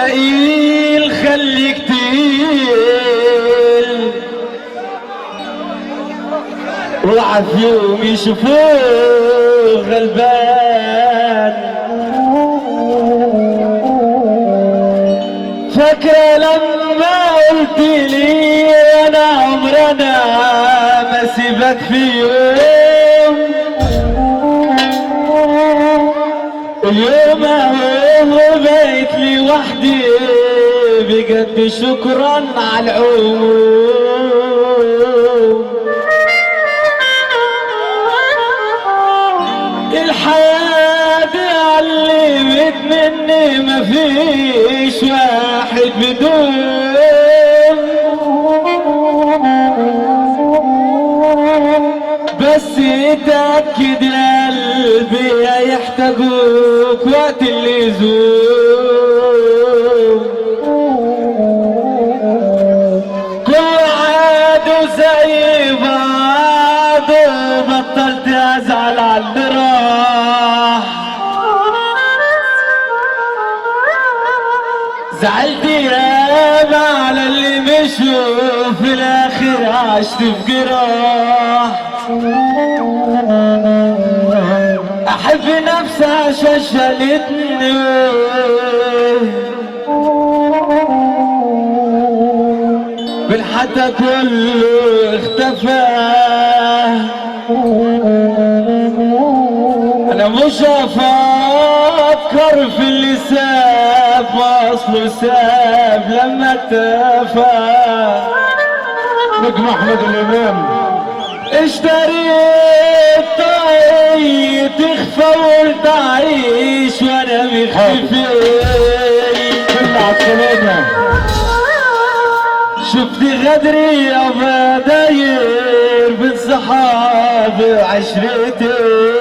تقيل خليك تقيل، اوعى في يوم يشوفوه غلبان. فاكرة لما قلت لي انا عمرنا ما سيبك في يوم، اليوم اهو بقيت لي وحدي بجد شكرا على العموم. الحياة دي علمت مني مفيش واحد بدون، بس اتأكد قلبي هيحتاجوك وقت اللزوم. كل عادوا زي بعض، بطلت ازعل على اللي راح. زعلت ياما على اللي مشوا، في الاخر عشت في جراح. احب نفسي عشان شالتني، بالحتى كله اختفى. انا مش هفكر في اللي ساب، واصله ساب لما اكتفى. نجم احمد الامام. اشتريت طاقية تخفى وقلت اعيش وانا مختفي. كل عالسلامة. شفت غدري يا داير بين صحابي وعشرتي.